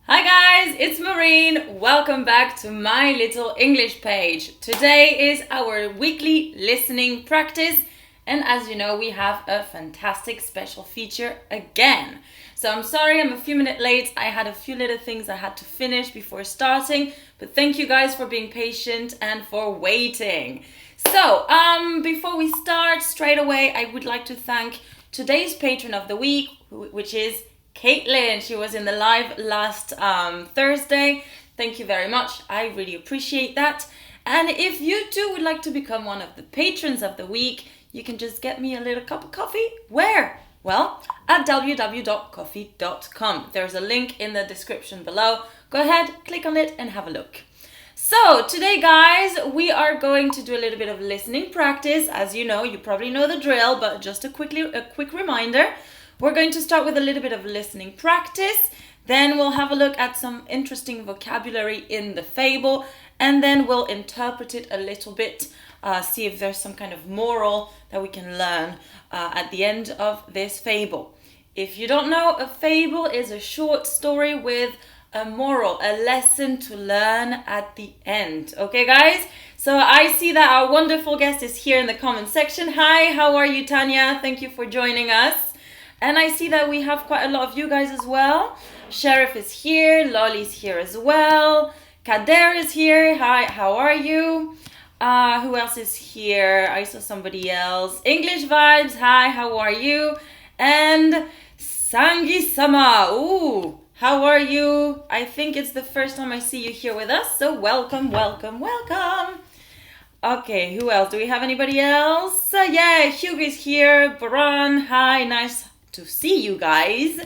Hi guys, it's Maureen. Welcome back to my little English page. Today is our weekly listening practice, and as you know, we have a fantastic special feature again. So I'm sorry I'm a few minutes late. I had a few little things I had to finish before starting, but thank you guys for being patient and for waiting. So before we start straight away, I would like to thank today's patron of the week, which is Caitlin. She was in the live last Thursday. Thank you very much. I really appreciate that. And if you too would like to become one of the patrons of the week, you can just get me a little cup of coffee. Where? Well, at www.coffee.com. There's a link in the description below. Go ahead, click on it and have a look. So today, guys, we are going to do a little bit of listening practice. As you know, you probably know the drill, but just a quick reminder. We're going to start with a little bit of listening practice. Then we'll have a look at some interesting vocabulary in the fable. And then we'll interpret it a little bit, see if there's some kind of moral that we can learn at the end of this fable. If you don't know, a fable is a short story with a moral, a lesson to learn at the end. Okay, guys? So I see that our wonderful guest is here in the comment section. Hi, how are you, Tannia? Thank you for joining us. And I see that we have quite a lot of you guys as well. Sheriff is here, Lolly's here as well. Kader is here. Hi, how are you? Who else is here? I saw somebody else. English Vibes, hi, how are you? And Sangi-sama, ooh, how are you? I think it's the first time I see you here with us, so welcome, welcome, welcome. Okay, who else? Do we have anybody else? Yeah, Hugh is here. Baran, hi, nice to see you guys.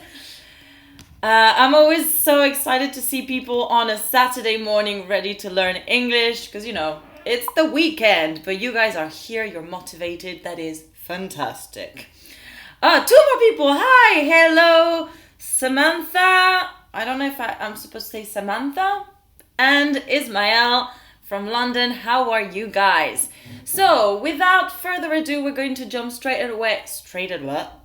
I'm always so excited to see people on a Saturday morning ready to learn English because, you know, it's the weekend, but you guys are here, you're motivated. That is fantastic. Two more people. Hi, hello, Samantha. I don't know if I'm supposed to say Samantha. And Ismael from London. How are you guys? So, without further ado, we're going to jump straight away. Straight away,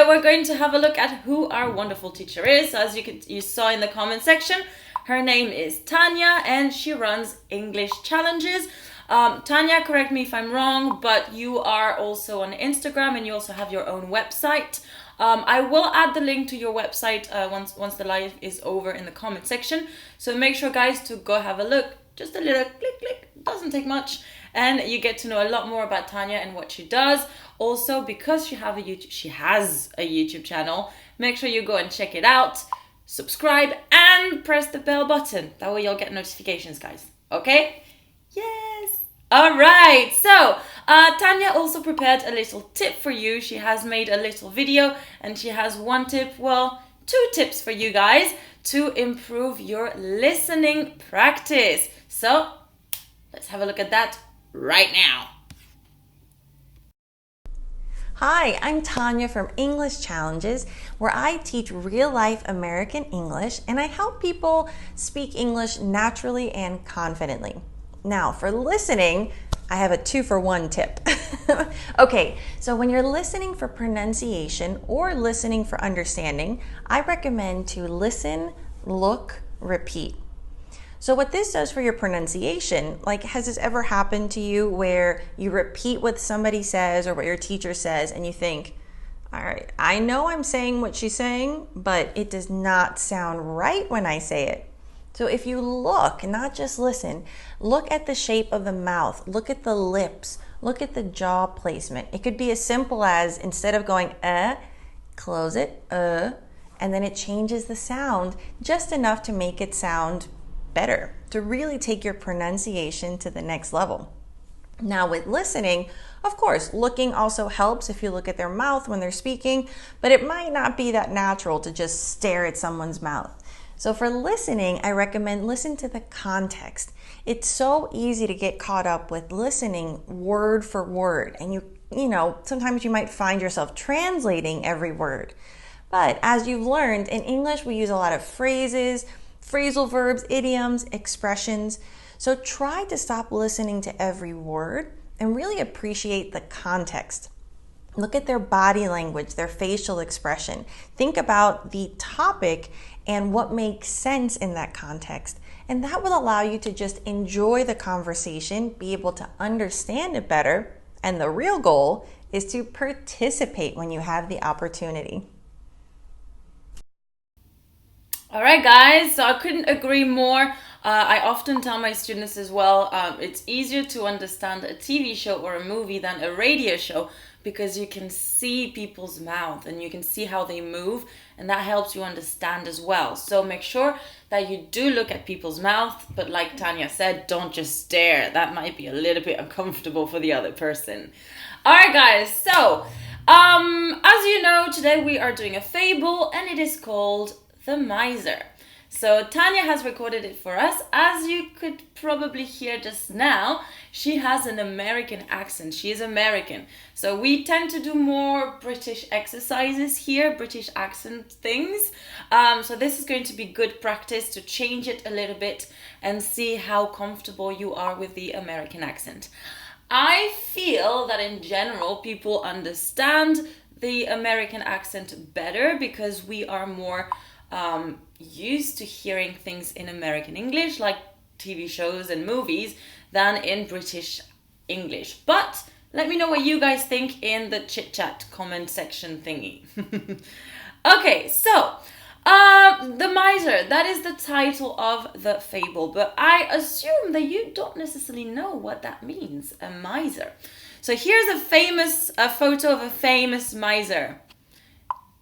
we're going to have a look at who our wonderful teacher is. As you saw in the comment section, her name is Tannia and she runs English challenges. Tannia, correct me if I'm wrong, but you are also on Instagram and you also have your own website. I will add the link to your website once the live is over in the comment section. So make sure, guys, to go have a look. Just a little click, doesn't take much. And you get to know a lot more about Tannia and what she does. Also, because she has a YouTube channel, make sure you go and check it out. Subscribe and press the bell button. That way you'll get notifications, guys. Okay? Yes! All right, so Tannia also prepared a little tip for you. She has made a little video and she has one tip, well, 2 tips for you guys to improve your listening practice. So let's have a look at that right now. Hi, I'm Tannia from English Challenges, where I teach real-life American English and I help people speak English naturally and confidently. Now, for listening, I have a 2-for-1 tip. Okay, so when you're listening for pronunciation or listening for understanding, I recommend to listen, look, repeat. So what this does for your pronunciation, like, has this ever happened to you where you repeat what somebody says or what your teacher says and you think, all right, I know I'm saying what she's saying, but it does not sound right when I say it. So if you look, not just listen, look at the shape of the mouth, look at the lips, look at the jaw placement. It could be as simple as, instead of going close it, and then it changes the sound just enough to make it sound better, to really take your pronunciation to the next level. Now with listening, of course, looking also helps if you look at their mouth when they're speaking, but it might not be that natural to just stare at someone's mouth. So for listening, I recommend listen to the context. It's so easy to get caught up with listening word for word. And you know, sometimes you might find yourself translating every word. But as you've learned, in English, we use a lot of phrases, phrasal verbs, idioms, expressions. So try to stop listening to every word and really appreciate the context. Look at their body language, their facial expression. Think about the topic and what makes sense in that context. And that will allow you to just enjoy the conversation, be able to understand it better. And the real goal is to participate when you have the opportunity. All right, guys, so I couldn't agree more. I often tell my students as well, it's easier to understand a TV show or a movie than a radio show, because you can see people's mouth and you can see how they move, and that helps you understand as well. So make sure that you do look at people's mouth, but like Tannia said, don't just stare. That might be a little bit uncomfortable for the other person. All right, guys, so as you know, today we are doing a fable and it is called The Miser. So Tannia has recorded it for us. As you could probably hear just now, she has an American accent. She is American. So we tend to do more British exercises here, British accent things. So this is going to be good practice to change it a little bit and see how comfortable you are with the American accent. I feel that in general, people understand the American accent better because we are more used to hearing things in American English, like TV shows and movies, than in British English. But let me know what you guys think in the chit chat comment section thingy. Okay, so The Miser, that is the title of the fable, but I assume that you don't necessarily know what that means, a miser. So here's a photo of a famous miser.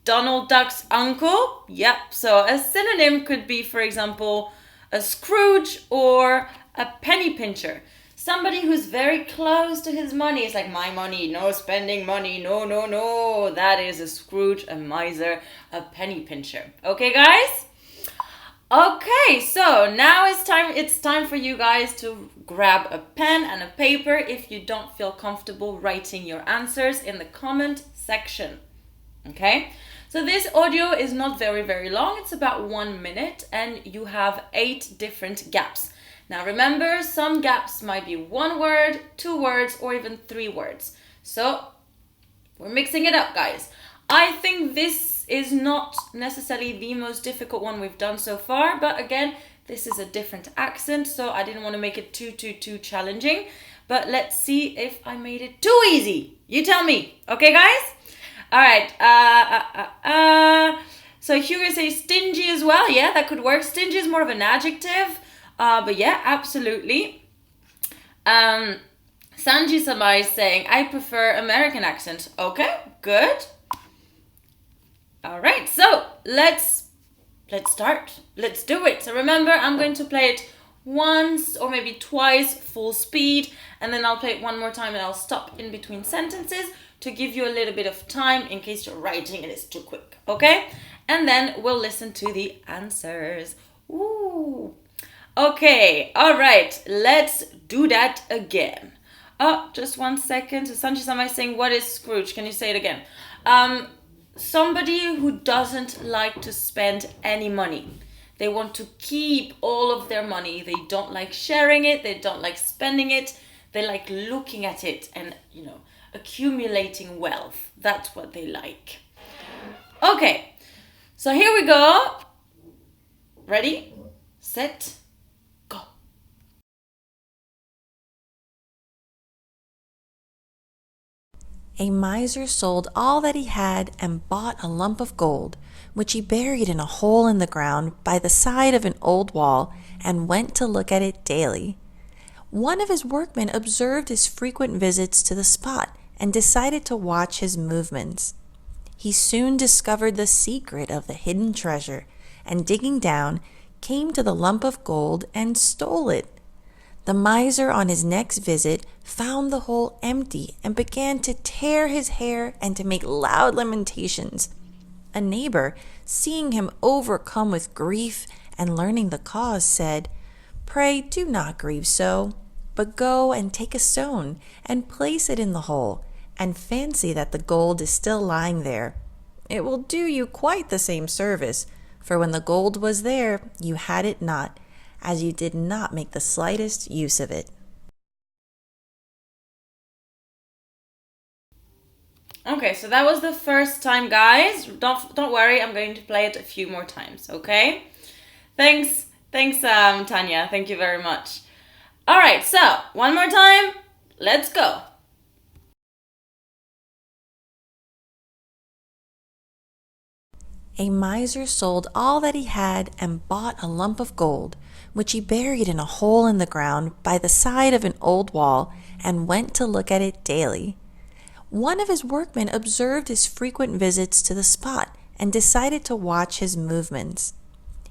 Donald Duck's uncle? Yep, so a synonym could be, for example, a Scrooge or a penny pincher. Somebody who's very close to his money. It's like, my money, no spending money, no, no, no. That is a Scrooge, a miser, a penny pincher. Okay, guys? Okay, so now it's time for you guys to grab a pen and a paper if you don't feel comfortable writing your answers in the comment section. Okay? So this audio is not very, very long. It's about 1 minute and you have 8 different gaps. Now remember, some gaps might be 1 word, 2 words, or even 3 words. So we're mixing it up, guys. I think this is not necessarily the most difficult one we've done so far, but again, this is a different accent, so I didn't want to make it too challenging. But let's see if I made it too easy. You tell me. Okay, guys? All right. So Hugo says stingy as well. Yeah, that could work. Stingy is more of an adjective. But yeah, absolutely. Sanji Samai is saying, I prefer American accent. Okay, good. All right, so let's start. Let's do it. So remember, I'm going to play it once or maybe twice full speed, and then I'll play it one more time and I'll stop in between sentences to give you a little bit of time in case you're writing and it's too quick, okay? And then we'll listen to the answers. Ooh. Okay, all right, let's do that again. Oh, just 1 second. So Sanji-sama is saying, what is Scrooge? Can you say it again? Somebody who doesn't like to spend any money. They want to keep all of their money. They don't like sharing it. They don't like spending it. They like looking at it and, accumulating wealth. That's what they like. Okay, so here we go. Ready, set, go. A miser sold all that he had and bought a lump of gold, which he buried in a hole in the ground by the side of an old wall and went to look at it daily. One of his workmen observed his frequent visits to the spot and decided to watch his movements. He soon discovered the secret of the hidden treasure and, digging down, came to the lump of gold and stole it. The miser on his next visit found the hole empty and began to tear his hair and to make loud lamentations. A neighbor, seeing him overcome with grief and learning the cause, said, "Pray do not grieve so, but go and take a stone and place it in the hole, and fancy that the gold is still lying there. It will do you quite the same service, for when the gold was there, you had it not, as you did not make the slightest use of it." Okay, so that was the first time, guys. Don't worry, I'm going to play it a few more times, okay? Thanks, Tannia. Thank you very much. All right, so one more time. Let's go. A miser sold all that he had and bought a lump of gold, which he buried in a hole in the ground by the side of an old wall and went to look at it daily. One of his workmen observed his frequent visits to the spot and decided to watch his movements.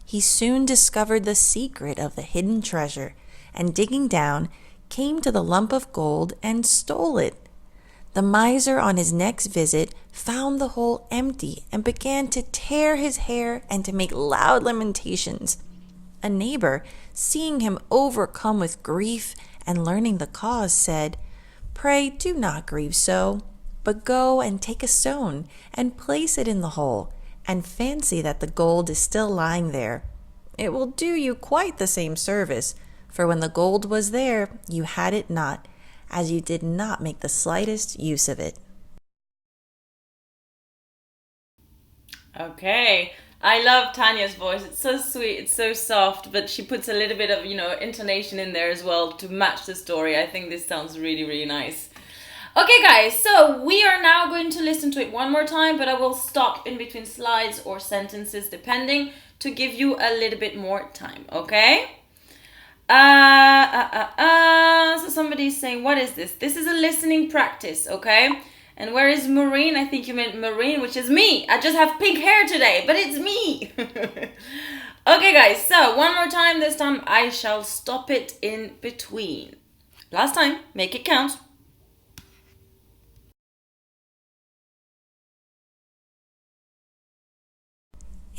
He soon discovered the secret of the hidden treasure and, digging down, came to the lump of gold and stole it. The miser on his next visit found the hole empty and began to tear his hair and to make loud lamentations. A neighbor, seeing him overcome with grief and learning the cause, said, "Pray do not grieve so, but go and take a stone and place it in the hole, and fancy that the gold is still lying there. It will do you quite the same service, for when the gold was there, you had it not, as you did not make the slightest use of it." Okay, I love Tanya's voice. It's so sweet, it's so soft, but she puts a little bit of, intonation in there as well to match the story. I think this sounds really, really nice. Okay, guys, so we are now going to listen to it one more time, but I will stop in between slides or sentences, depending, to give you a little bit more time, okay? So somebody's saying, what is this? This is a listening practice, okay? And where is Maureen? I think you meant Maureen, which is me. I just have pink hair today, but it's me. Okay, guys, so one more time. This time I shall stop it in between. Last time, make it count.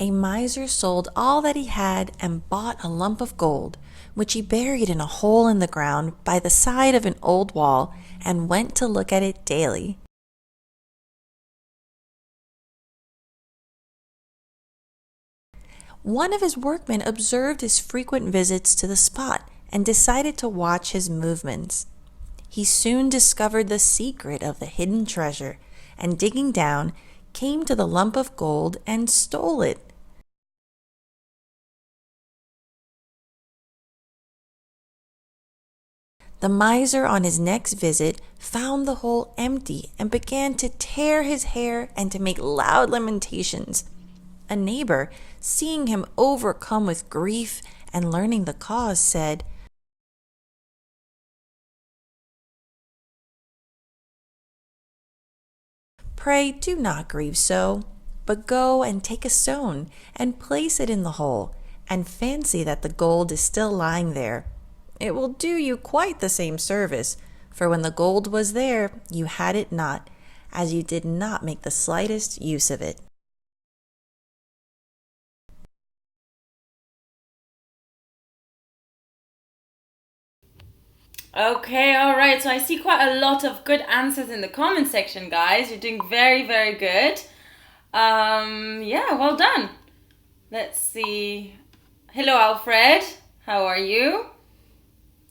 A miser sold all that he had and bought a lump of gold, which he buried in a hole in the ground by the side of an old wall and went to look at it daily. One of his workmen observed his frequent visits to the spot and decided to watch his movements. He soon discovered the secret of the hidden treasure, and digging down, came to the lump of gold and stole it. The miser on his next visit found the hole empty and began to tear his hair and to make loud lamentations. A neighbor, seeing him overcome with grief and learning the cause, said, "Pray do not grieve so, but go and take a stone and place it in the hole, and fancy that the gold is still lying there. It will do you quite the same service, for when the gold was there, you had it not, as you did not make the slightest use of it." Okay, all right. So I see quite a lot of good answers in the comment section, guys. You're doing very, very good. Yeah, well done. Let's see. Hello, Alfred. How are you?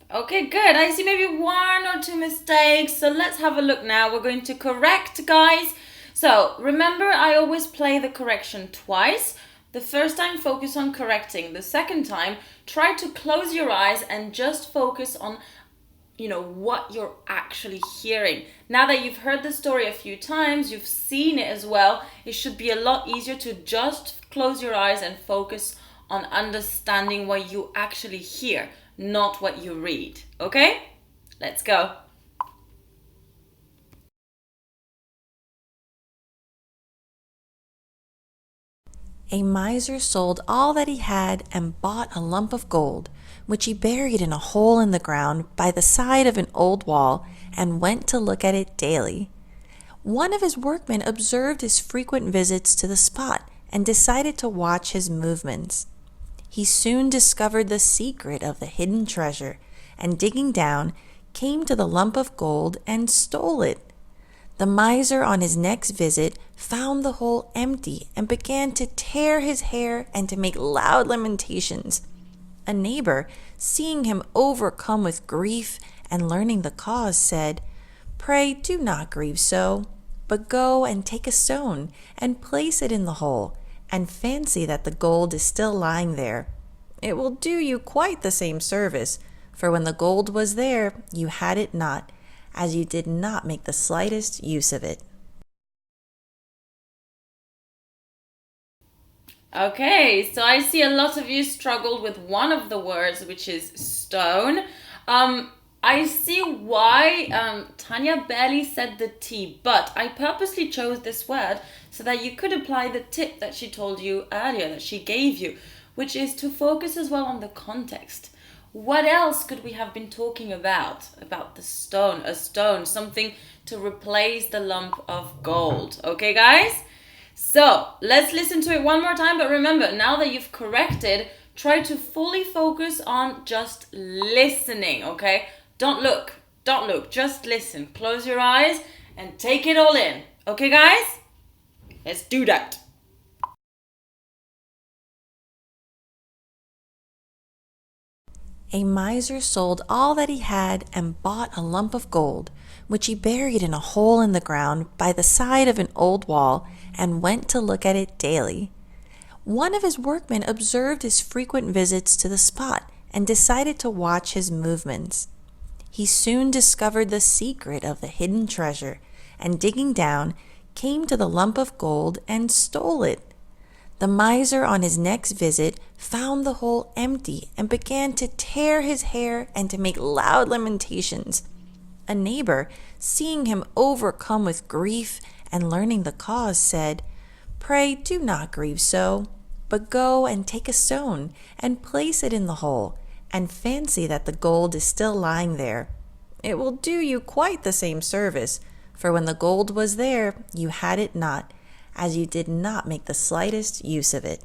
Okay, good. I see maybe one or two mistakes. So let's have a look now. We're going to correct, guys. So remember, I always play the correction twice. The first time, focus on correcting. The second time, try to close your eyes and just focus on what you're actually hearing. Now that you've heard the story a few times, you've seen it as well, it should be a lot easier to just close your eyes and focus on understanding what you actually hear, not what you read. Okay? Let's go. A miser sold all that he had and bought a lump of gold, which he buried in a hole in the ground by the side of an old wall, and went to look at it daily. One of his workmen observed his frequent visits to the spot and decided to watch his movements. He soon discovered the secret of the hidden treasure, and digging down, came to the lump of gold and stole it. The miser on his next visit found the hole empty and began to tear his hair and to make loud lamentations. A neighbor, seeing him overcome with grief and learning the cause, said, "Pray do not grieve so, but go and take a stone and place it in the hole, and fancy that the gold is still lying there. It will do you quite the same service, for when the gold was there, you had it not, as you did not make the slightest use of it." Okay, so I see a lot of you struggled with one of the words, which is stone. I see why Tannia barely said the T, but I purposely chose this word so that you could apply the tip that she told you earlier, that she gave you, which is to focus as well on the context. What else could we have been talking about? About the stone, a stone, something to replace the lump of gold. Okay, guys? So let's listen to it one more time. But remember, now that you've corrected, try to fully focus on just listening, okay? Don't look, just listen. Close your eyes and take it all in. Okay, guys? Let's do that. A miser sold all that he had and bought a lump of gold, which he buried in a hole in the ground by the side of an old wall, and went to look at it daily. One of his workmen observed his frequent visits to the spot and decided to watch his movements. He soon discovered the secret of the hidden treasure, and digging down, came to the lump of gold and stole it. The miser on his next visit found the hole empty and began to tear his hair and to make loud lamentations. A neighbor, seeing him overcome with grief and learning the cause, said, "Pray do not grieve so, but go and take a stone and place it in the hole, and fancy that the gold is still lying there. It will do you quite the same service, for when the gold was there, you had it not, as you did not make the slightest use of it."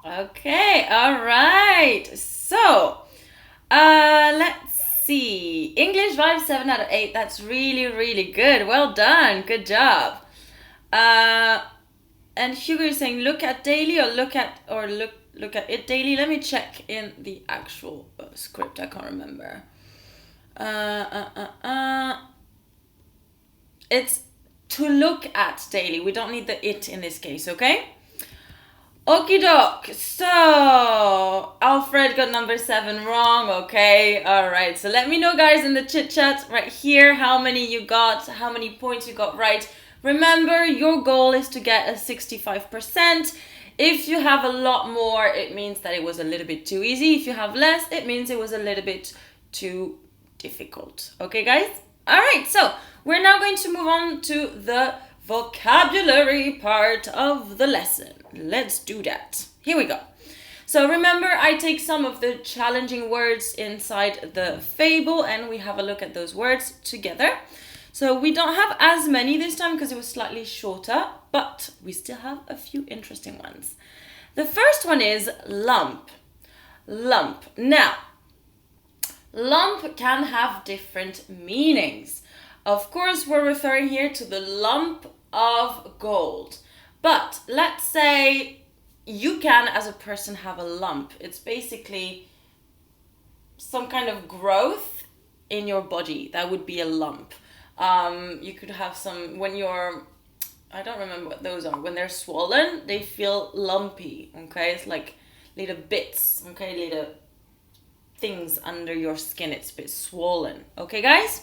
Okay, all right. So, let's see. English vibe 7 out of 8. That's really, really good. Well done. Good job. And Hugo is saying, look at daily or look look at it daily. Let me check in the actual script. I can't remember. It's to look at daily. We don't need the it in this case, okay? Okie doke. So, Alfred got number 7 wrong, okay? Alright, so let me know, guys, in the chit chat right here how many you got, how many points you got right. Remember, your goal is to get a 65%. If you have a lot more, it means that it was a little bit too easy. If you have less, it means it was a little bit too difficult. Okay, guys? Alright, so we're now going to move on to the vocabulary part of the lesson. Let's do that. Here we go. So remember, I take some of the challenging words inside the fable and we have a look at those words together. So we don't have as many this time because it was slightly shorter, but we still have a few interesting ones. The first one is lump. Lump. Now, lump can have different meanings. Of course, we're referring here to the lump of gold. But let's say you can, as a person, have a lump. It's basically some kind of growth in your body. That would be a lump. You could have some, when you're, I don't remember what those are. When they're swollen, they feel lumpy, okay? It's like little bits, okay? Little things under your skin. It's a bit swollen, okay, guys?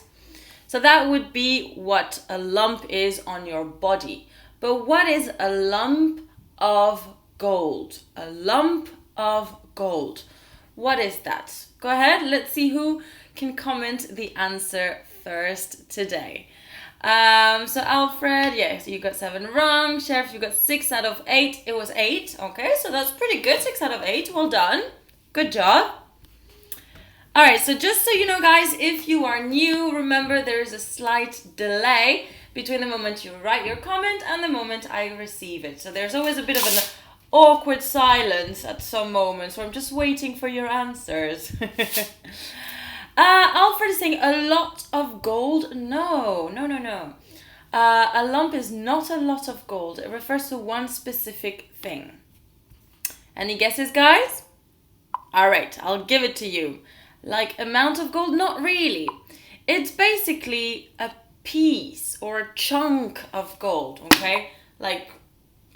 So that would be what a lump is on your body. But what is a lump of gold? A lump of gold. What is that? Go ahead, let's see who can comment the answer first today. So Alfred, yes, you got 7 wrong. Sheriff, you got 6 out of 8. It was 8. Okay, so that's pretty good. 6 out of 8. Well done. Good job. Alright, so just so you know, guys, if you are new, remember there's a slight delay between the moment you write your comment and the moment I receive it. So there's always a bit of an awkward silence at some moments where I'm just waiting for your answers. Alfred is saying a lot of gold. No. A lump is not a lot of gold. It refers to one specific thing. Any guesses, guys? Alright, I'll give it to you. Like amount of gold? Not really. It's basically a piece or a chunk of gold, okay? Like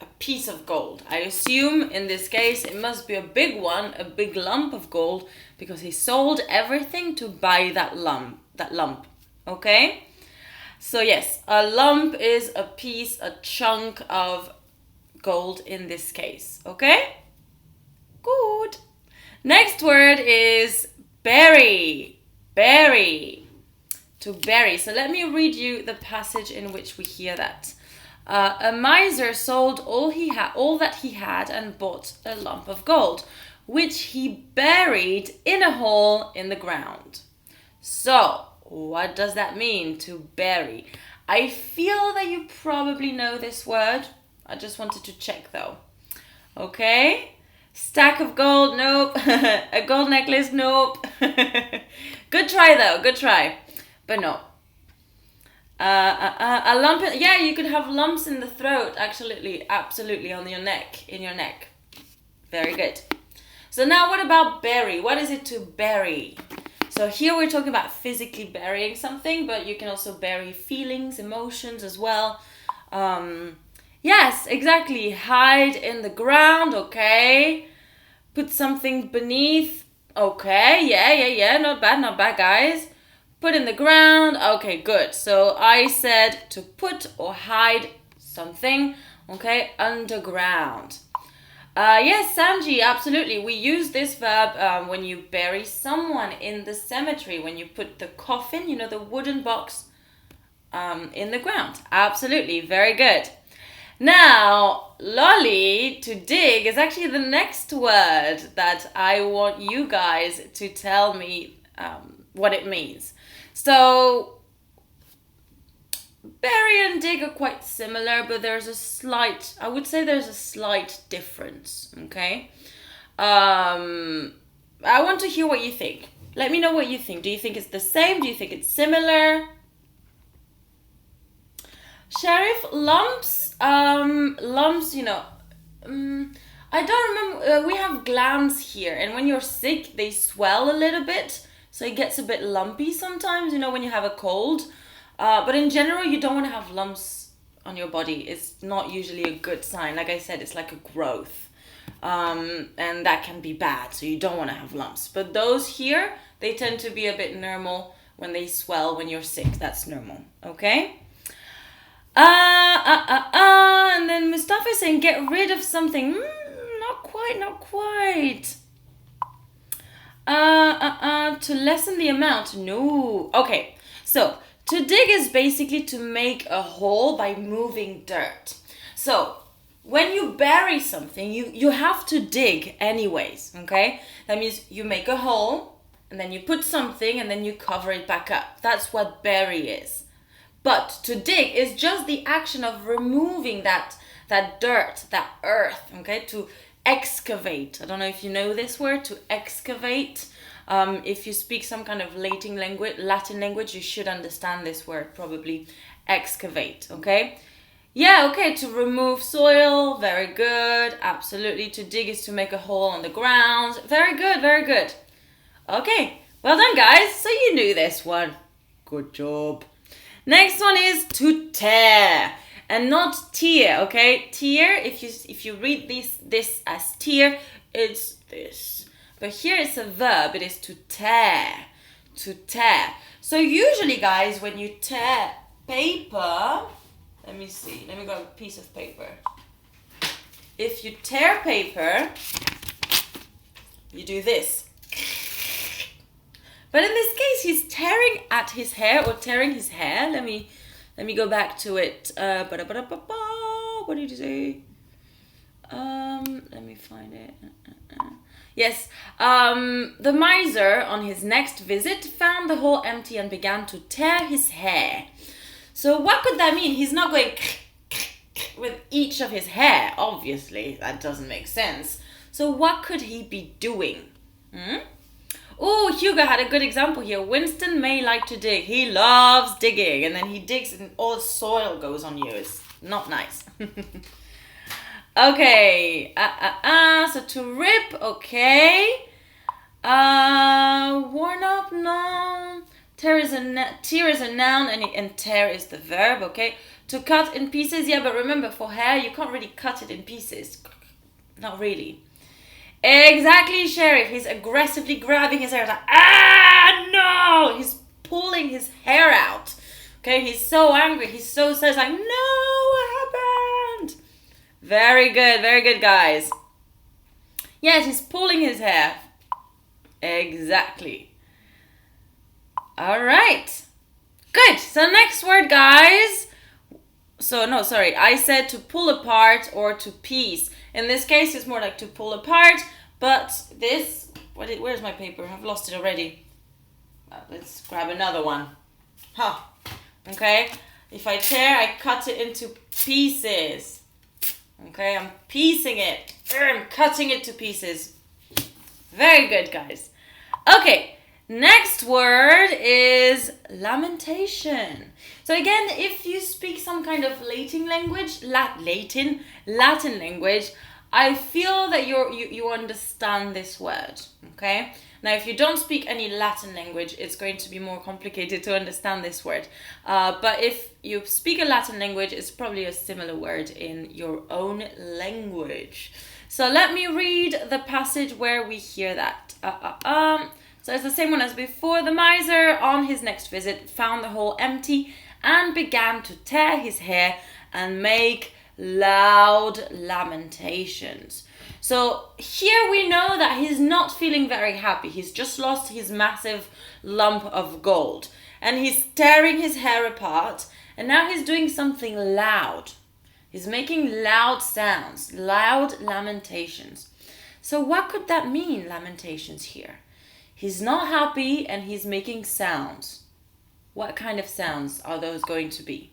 a piece of gold. I assume in this case it must be a big one, a big lump of gold, because he sold everything to buy that lump, okay? So yes, a lump is a piece, a chunk of gold in this case, okay? Good. Next word is bury. Bury. To bury. So let me read you the passage in which we hear that. A miser sold all that he had and bought a lump of gold, which he buried in a hole in the ground. So, what does that mean, to bury? I feel that you probably know this word. I just wanted to check though. Okay? Stack of gold, nope. A gold necklace, nope. Good try though, good try. But no. A lump, yeah, you could have lumps in the throat, absolutely, on your neck, in your neck. Very good. So now what about bury? What is it to bury? So here we're talking about physically burying something, but you can also bury feelings, emotions as well. Yes, exactly. Hide in the ground, okay. Put something beneath, okay. Yeah. Not bad, guys. Put in the ground, okay, good. So I said to put or hide something, okay, underground. Yes, Sanji, absolutely. We use this verb when you bury someone in the cemetery, when you put the coffin, you know, the wooden box in the ground. Absolutely, very good. Now, lolly, to dig, is actually the next word that I want you guys to tell me what it means. So, bury and dig are quite similar, but there's a slight, I would say there's a slight difference, okay? I want to hear what you think. Let me know what you think. Do you think it's the same? Do you think it's similar? Sheriff, lumps, you know, I don't remember. We have glands here, and when you're sick, they swell a little bit, so it gets a bit lumpy sometimes, you know, when you have a cold. But in general, you don't want to have lumps on your body. It's not usually a good sign. Like I said, it's like a growth. And that can be bad, so you don't want to have lumps. But those here, they tend to be a bit normal when they swell when you're sick. That's normal, okay? And then Mustafa is saying, get rid of something. Not quite. To lessen the amount. No. Okay, so to dig is basically to make a hole by moving dirt. So when you bury something, you have to dig anyways, okay? That means you make a hole, and then you put something, and then you cover it back up. That's what bury is. But to dig is just the action of removing that dirt, that earth, okay? To excavate. I don't know if you know this word, to excavate. If you speak some kind of Latin language, you should understand this word, probably excavate, okay? Yeah, okay, to remove soil, very good, absolutely. To dig is to make a hole on the ground, very good. Okay, well done guys, so you knew this one. Good job. Next one is to tear, and not tear, okay? Tear, if you read this as tear, it's this. But here it's a verb, it is to tear, to tear. So usually guys, when you tear paper, let me see, let me grab a piece of paper. If you tear paper, you do this. But in this case, he's tearing at his hair, or tearing his hair. Let me go back to it. What did you say? Let me find it. Yes, the miser on his next visit found the hole empty and began to tear his hair. So what could that mean? He's not going with each of his hair, obviously. That doesn't make sense. So what could he be doing? Oh, Hugo had a good example here. Winston may like to dig. He loves digging. And then he digs and all the soil goes on you. It's not nice. Okay. So to rip, okay. Worn up, no. Tear is a noun and tear is the verb, okay. To cut in pieces, yeah, but remember for hair, you can't really cut it in pieces. Not really. Exactly, Sheriff. He's aggressively grabbing his hair. Like, no! He's pulling his hair out. Okay, he's so angry. He's so sad. He's like, no, what happened? Very good, guys. Yes, he's pulling his hair. Exactly. All right. Good. So next word, guys. So, no, sorry. I said to pull apart or to piece. In this case, it's more like to pull apart. But this, where's my paper? I've lost it already. Let's grab another one. Okay. If I tear, I cut it into pieces. Okay, I'm piecing it. I'm cutting it to pieces. Very good, guys. Okay, next word is lamentation. So again, if you speak some kind of Latin language, Latin language, I feel that you understand this word, okay? Now, if you don't speak any Latin language, it's going to be more complicated to understand this word. But if you speak a Latin language, it's probably a similar word in your own language. So let me read the passage where we hear that. So it's the same one as before. The miser, on his next visit, found the hole empty and began to tear his hair and make loud lamentations. So here we know that he's not feeling very happy. He's just lost his massive lump of gold. And he's tearing his hair apart. And now he's doing something loud. He's making loud sounds, loud lamentations. So what could that mean, lamentations here? He's not happy and he's making sounds. What kind of sounds are those going to be?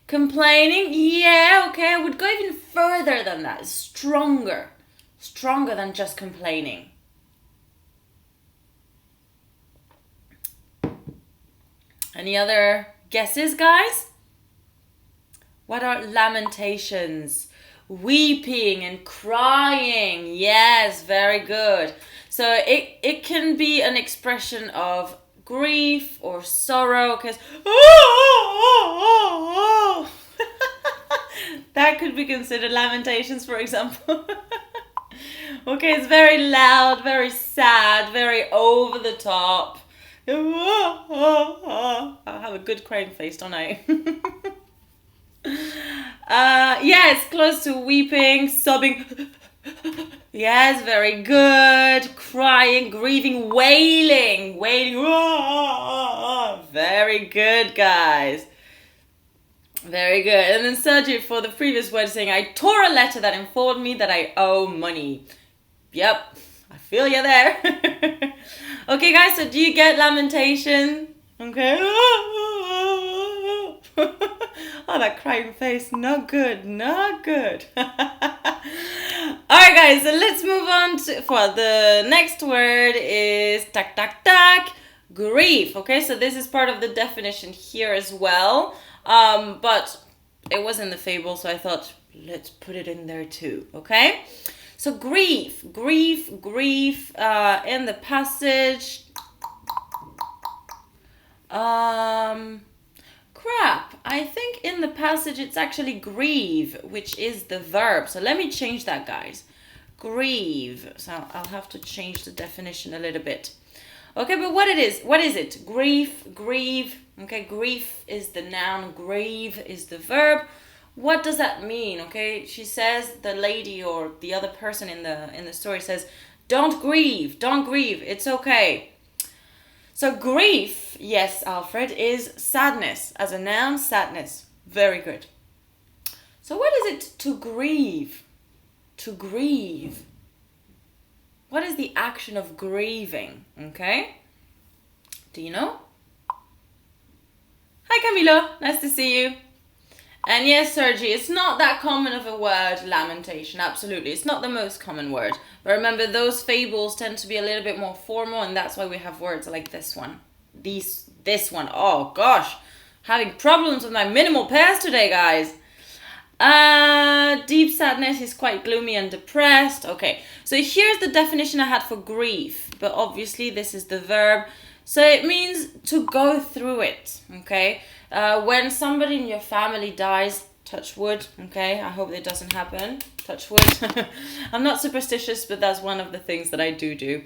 Complaining? Yeah, okay, I would go even further than that. Stronger than just complaining. Any other guesses, guys? What are lamentations? weeping and crying. Yes, very good. So it can be an expression of grief or sorrow, because that could be considered lamentations, for example. Okay, it's very loud, very sad, very over the top. I have a good crying face, don't I? Yes, close to weeping, sobbing. Yes, very good. Crying, grieving, wailing. Very good, guys. Very good. And then Sergio, for the previous word, saying, I tore a letter that informed me that I owe money. Yep, I feel you there. Okay, guys, so do you get lamentation? Okay. Oh, that crying face. Not good, not good. Alright, guys, so let's move on to, for the next word is tak, tak, tak, grief. Okay, so this is part of the definition here as well. But it was in the fable, so I thought, let's put it in there too, okay? So grief, in the passage. Crap, I think in the passage it's actually grieve, which is the verb. So let me change that, guys. Grieve. So I'll have to change the definition a little bit. Okay, but what is it? Grief, grieve. Okay, grief is the noun, grieve is the verb. What does that mean? Okay, she says, the lady or the other person in the story says, don't grieve, it's okay. So grief, yes, Alfred, is sadness. As a noun, sadness. Very good. So what is it to grieve? To grieve. What is the action of grieving? Okay? Do you know? Hi Camilo, nice to see you. And yes, Sergi, it's not that common of a word, lamentation, absolutely. It's not the most common word. But remember, those fables tend to be a little bit more formal, and that's why we have words like this one. This one. Oh gosh, having problems with my minimal pairs today, guys. Deep sadness is quite gloomy and depressed. Okay, so here's the definition I had for grief. But obviously this is the verb. So it means to go through it, okay? When somebody in your family dies, touch wood, okay? I hope it doesn't happen. Touch wood. I'm not superstitious, but that's one of the things that I do.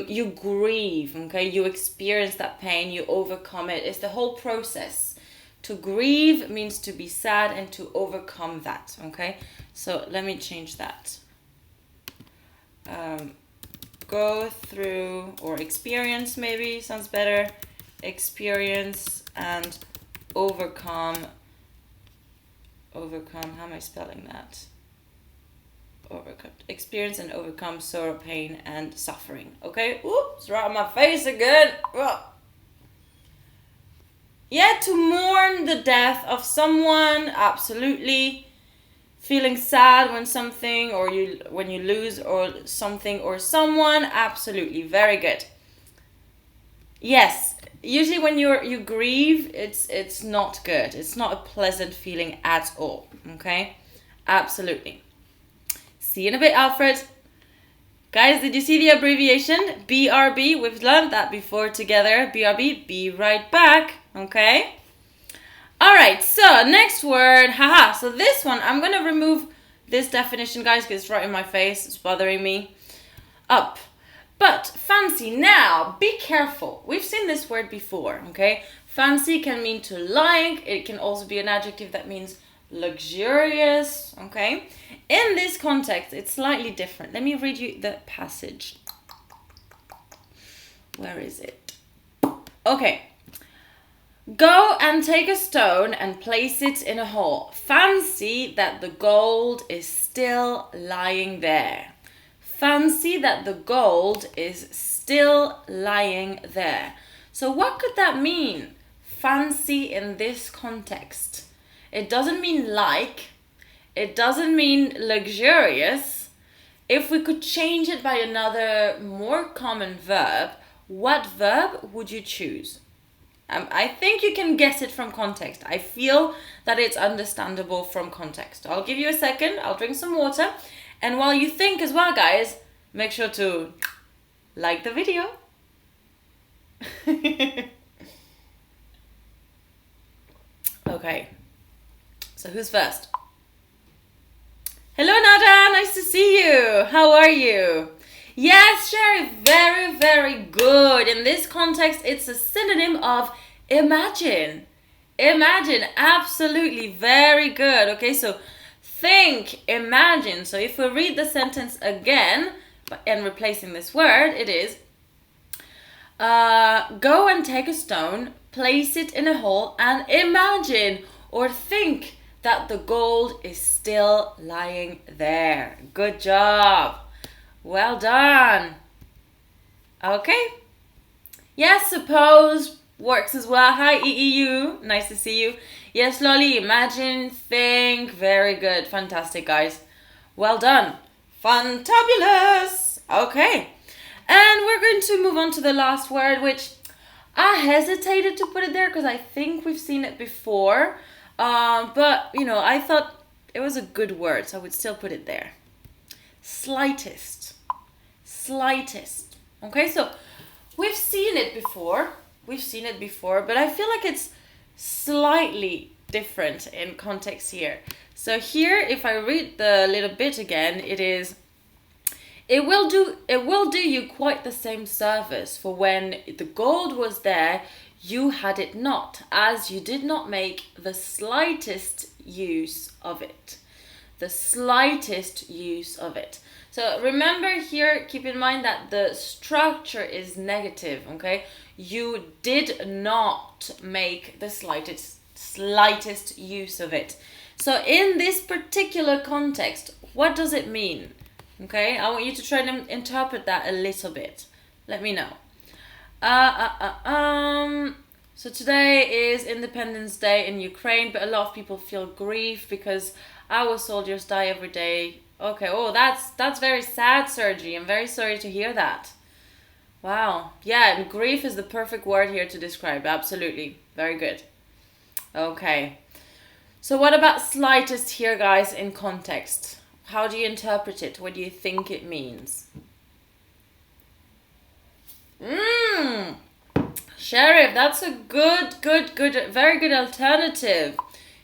You grieve, okay? You experience that pain, you overcome it. It's the whole process. To grieve means to be sad and to overcome that, okay? So let me change that. Go through, or experience maybe, sounds better. Experience and overcome. Overcome, how am I spelling that? Overcome. Experience and overcome sorrow, pain, and suffering. Okay? Oops, right on my face again. Whoa. Yeah, to mourn the death of someone, absolutely. Feeling sad when something, or when you lose or something or someone, absolutely, very good. Yes, usually when you grieve, it's not good. It's not a pleasant feeling at all. Okay, absolutely. See you in a bit, Alfred. Guys, did you see the abbreviation BRB? We've learned that before together. BRB, be right back. Okay. Alright, so next word, haha. So this one, I'm going to remove this definition, guys, because it's right in my face. It's bothering me. Up. But fancy, now, be careful. We've seen this word before, okay? Fancy can mean to like. It can also be an adjective that means luxurious, okay? In this context, it's slightly different. Let me read you the passage. Where is it? Okay. Go and take a stone and place it in a hole. Fancy that the gold is still lying there. Fancy that the gold is still lying there. So what could that mean? Fancy in this context. It doesn't mean like. It doesn't mean luxurious. If we could change it by another more common verb, what verb would you choose? I think you can guess it from context. I feel that it's understandable from context. I'll give you a second. I'll drink some water. And while you think as well, guys, make sure to like the video. Okay. So who's first? Hello, Nada. Nice to see you. How are you? Yes, Sherry. Very, very good. In this context, it's a synonym of imagine. Imagine. Absolutely. Very good. Okay, so think, imagine. So if we read the sentence again and replacing this word, it is go and take a stone, place it in a hole, and imagine or think that the gold is still lying there. Good job. Well done. Okay. Yes, suppose works as well. Hi, EEU. Nice to see you. Yes, Lolly, imagine, think. Very good. Fantastic, guys. Well done. Fantabulous. Okay. And we're going to move on to the last word, which I hesitated to put it there because I think we've seen it before. But, you know, I thought it was a good word, so I would still put it there. Slightest. Slightest. Okay, so we've seen it before. But I feel like it's slightly different in context here. So here, if I read the little bit again, it is, it will do you quite the same service for when the gold was there, you had it not, as you did not make the slightest use of it. The slightest use of it. So remember here, keep in mind that the structure is negative, okay? You did not make the slightest use of it. So in this particular context, what does it mean? Okay, I want you to try to interpret that a little bit. Let me know. So today is Independence Day in Ukraine, but a lot of people feel grief because our soldiers die every day. Okay, oh, that's very sad, Sergi. I'm very sorry to hear that. Wow. Yeah, and grief is the perfect word here to describe. Absolutely. Very good. Okay. So what about slightest here, guys, in context? How do you interpret it? What do you think it means? Sheriff, that's a good, very good alternative.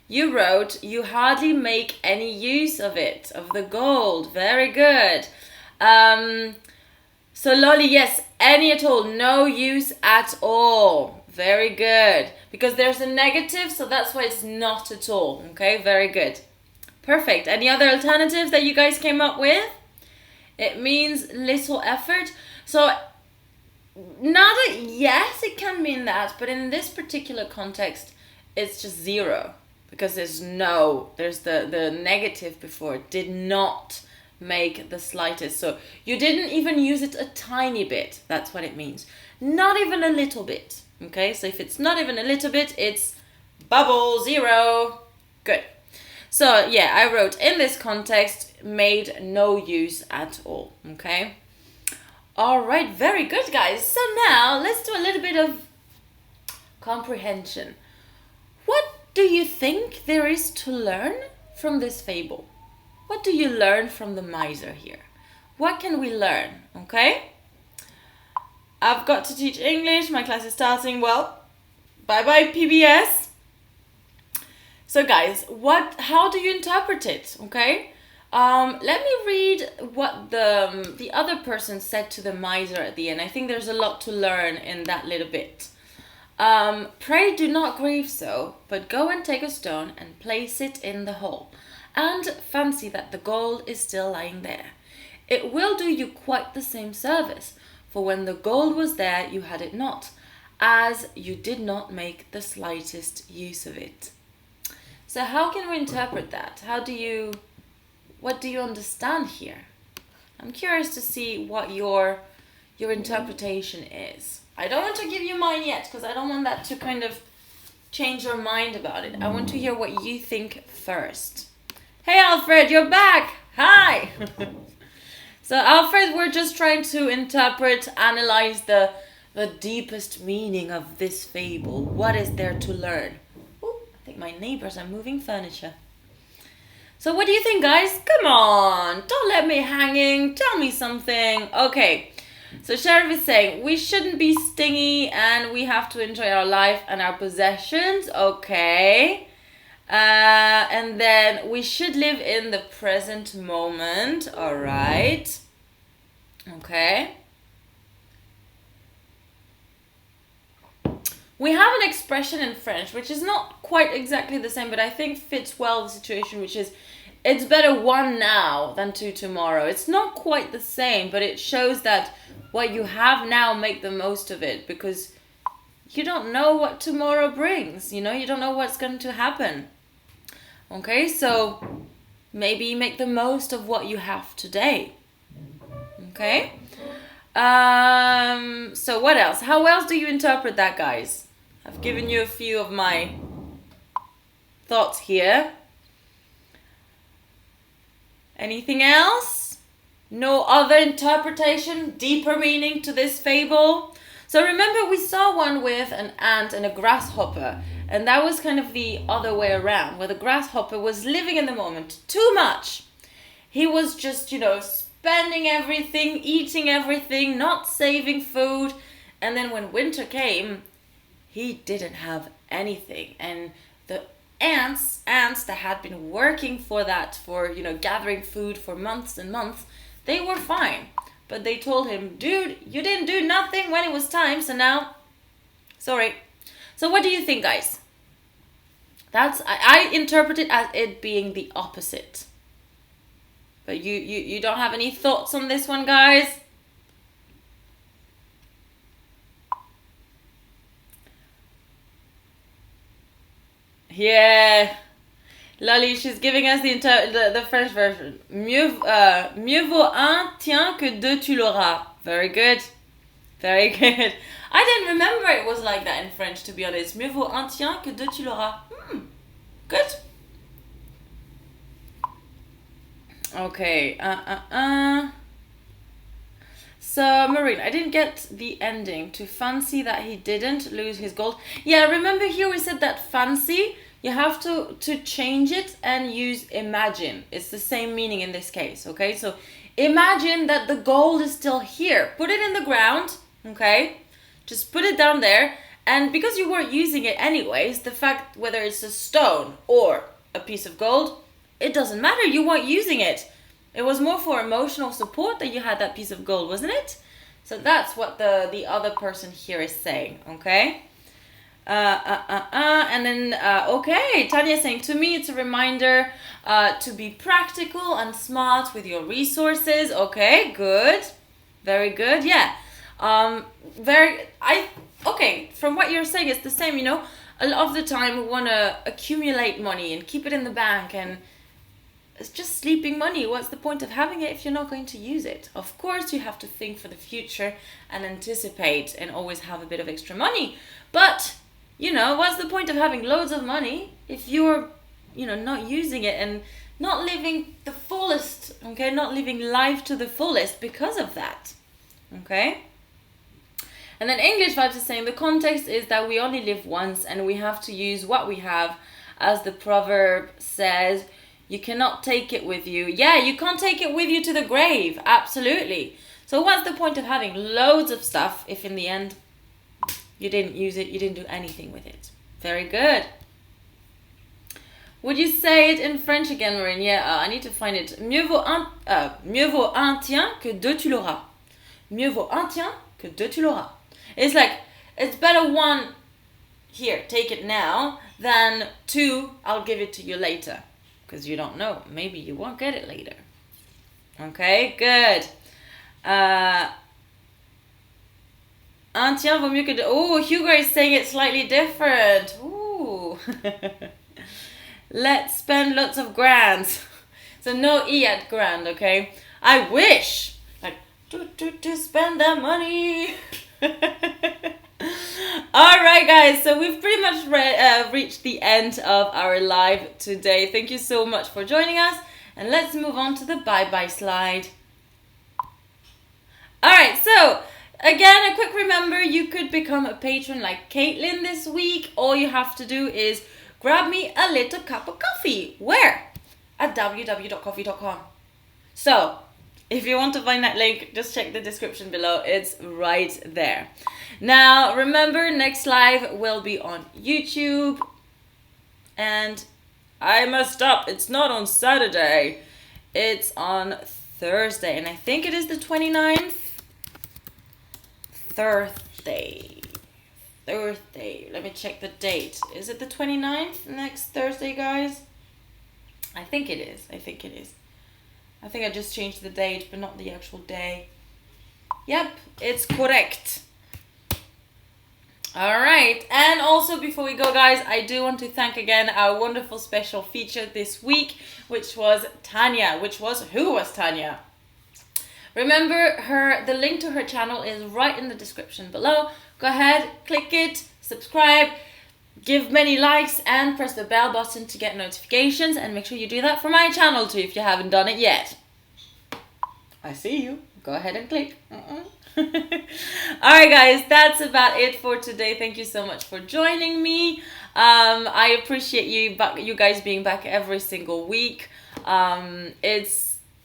You wrote, you hardly make any use of it, of the gold. Very good. So Lolly, yes, any at all, no use at all. Very good. Because there's a negative, so that's why it's not at all. Okay, very good. Perfect. Any other alternatives that you guys came up with? It means little effort. So, yes, it can mean that, but in this particular context, it's just zero. Because there's the negative before, did not make the slightest. So, you didn't even use it a tiny bit. That's what it means. Not even a little bit. Okay, so if it's not even a little bit, it's bubble, zero. Good. So, yeah, I wrote, in this context, made no use at all, okay? All right, very good, guys. So now, let's do a little bit of comprehension. What do you think there is to learn from this fable? What do you learn from the miser here? What can we learn, okay? I've got to teach English. My class is starting. Well, bye-bye, PBS. So guys, how do you interpret it, okay? Let me read what the other person said to the miser at the end. I think there's a lot to learn in that little bit. Pray do not grieve so, but go and take a stone and place it in the hole, and fancy that the gold is still lying there. It will do you quite the same service, for when the gold was there, you had it not, as you did not make the slightest use of it. So how can we interpret that? What do you understand here? I'm curious to see what your interpretation is. I don't want to give you mine yet because I don't want that to kind of change your mind about it. I want to hear what you think first. Hey Alfred, you're back! Hi! So Alfred, we're just trying to analyze the the deepest meaning of this fable? What is there to learn? Ooh, I think my neighbors are moving furniture. So what do you think, guys? Come on, don't let me hanging. Tell me something. Okay, so Sheriff is saying we shouldn't be stingy and we have to enjoy our life and our possessions. Okay. And then we should live in the present moment. All right. Okay. We have an expression in French which is not quite exactly the same, but I think fits well the situation, which is it's better one now than two tomorrow. It's not quite the same, but it shows that what you have now, make the most of it, because you don't know what tomorrow brings. You don't know what's going to happen. Okay, so maybe make the most of what you have today. Okay. So what else? How else do you interpret that, guys? I've given you a few of my thoughts here. Anything else? No other interpretation, deeper meaning to this fable? So remember we saw one with an ant and a grasshopper, and that was kind of the other way around, where the grasshopper was living in the moment too much. He was just, spending everything, eating everything, not saving food, and then when winter came, he didn't have anything. And the ants that had been working for gathering food for months and months, they were fine. But they told him, dude, you didn't do nothing when it was time, so now, sorry. So what do you think, guys? I interpret it as it being the opposite. But you don't have any thoughts on this one, guys? Yeah, Lali, she's giving us the French version. Mieux vaut un tien que deux tu l'auras. Very good. Very good. I didn't remember it was like that in French, to be honest. Mieux vaut un tien que deux tu l'auras. Good. Okay. So, Marine, I didn't get the ending. To fancy that he didn't lose his gold. Yeah, remember here we said that fancy, you have to change it and use imagine. It's the same meaning in this case, okay? So, imagine that the gold is still here. Put it in the ground, okay? Just put it down there. And because you weren't using it anyways, the fact whether it's a stone or a piece of gold, it doesn't matter. You weren't using it. It was more for emotional support that you had that piece of gold, wasn't it? So that's what the other person here is saying, okay? And then, okay, Tannia is saying, to me, it's a reminder to be practical and smart with your resources. Okay, good. Very good, yeah. Okay, from what you're saying, it's the same, a lot of the time we want to accumulate money and keep it in the bank, and it's just sleeping money. What's the point of having it if you're not going to use it? Of course, you have to think for the future and anticipate and always have a bit of extra money. But, what's the point of having loads of money if you're, not using it and not living the fullest, okay? Not living life to the fullest because of that, okay? And then English Vibes is saying the context is that we only live once and we have to use what we have. As the proverb says, you cannot take it with you. Yeah, you can't take it with you to the grave. Absolutely. So what's the point of having loads of stuff if in the end you didn't use it, you didn't do anything with it? Very good. Would you say it in French again, Marine? Yeah, I need to find it. Mieux vaut un tien que deux tu l'auras. Mieux vaut un tien que deux tu l'auras. It's like, it's better one, here, take it now, than two, I'll give it to you later. Because you don't know. Maybe you won't get it later. Okay, good. Un tien vaut mieux que deux. Oh, Hugo is saying it slightly different. Ooh. Let's spend lots of grands. So no E at grand, okay? I wish. Like, to spend that money. Alright guys, so we've pretty much reached the end of our live today. Thank you so much for joining us, and let's move on to the bye-bye slide. Alright, so again, a quick remember, you could become a patron like Caitlin this week. All you have to do is grab me a little cup of coffee. Where? At www.coffee.com. So, if you want to find that link, just check the description below. It's right there. Now, remember, next live will be on YouTube. And I messed up. It's not on Saturday. It's on Thursday. And I think it is the 29th. Thursday. Let me check the date. Is it the 29th next Thursday, guys? I think it is. I think I just changed the date, but not the actual day. Yep, it's correct. All right. And also, before we go, guys, I do want to thank again our wonderful special feature this week, which was Tannia. Who was Tannia? Remember, the link to her channel is right in the description below. Go ahead, click it, subscribe, give many likes, and press the bell button to get notifications. And make sure you do that for my channel too if you haven't done it yet. I see you. Go ahead and click. Alright guys, that's about it for today. Thank you so much for joining me. I appreciate you guys being back every single week.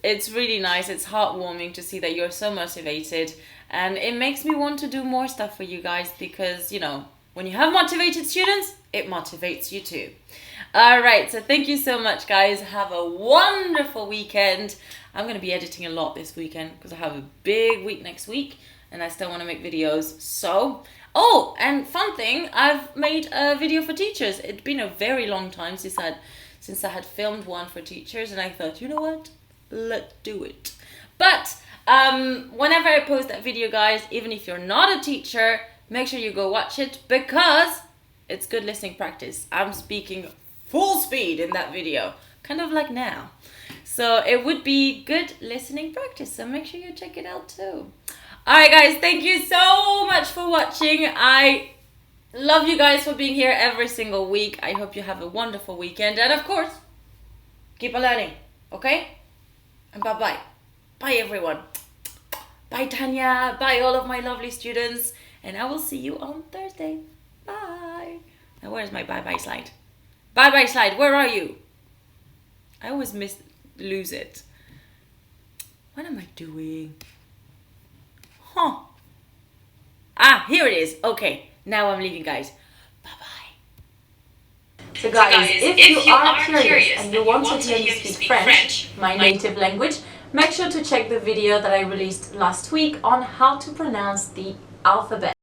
It's really nice. It's heartwarming to see that you're so motivated, and it makes me want to do more stuff for you guys because, you know, when you have motivated students, it motivates you too. All right, so thank you so much, guys. Have a wonderful weekend. I'm going to be editing a lot this weekend because I have a big week next week and I still want to make videos. So, oh, and fun thing, I've made a video for teachers. It's been a very long time since I had filmed one for teachers, and I thought, you know what? Let's do it. But whenever I post that video, guys, even if you're not a teacher, make sure you go watch it because it's good listening practice. I'm speaking full speed in that video, kind of like now. So it would be good listening practice. So make sure you check it out too. Alright guys, thank you so much for watching. I love you guys for being here every single week. I hope you have a wonderful weekend. And of course, keep on learning, okay? And bye-bye. Bye everyone. Bye Tannia. Bye all of my lovely students. And I will see you on Thursday. Bye. Now where's my bye-bye slide? Bye-bye slide, where are you? I always lose it. What am I doing? Huh. Ah, here it is. Okay, now I'm leaving, guys. Bye-bye. So guys, if you are curious and you want to learn to speak French, my native language, make sure to check the video that I released last week on how to pronounce the alphabet.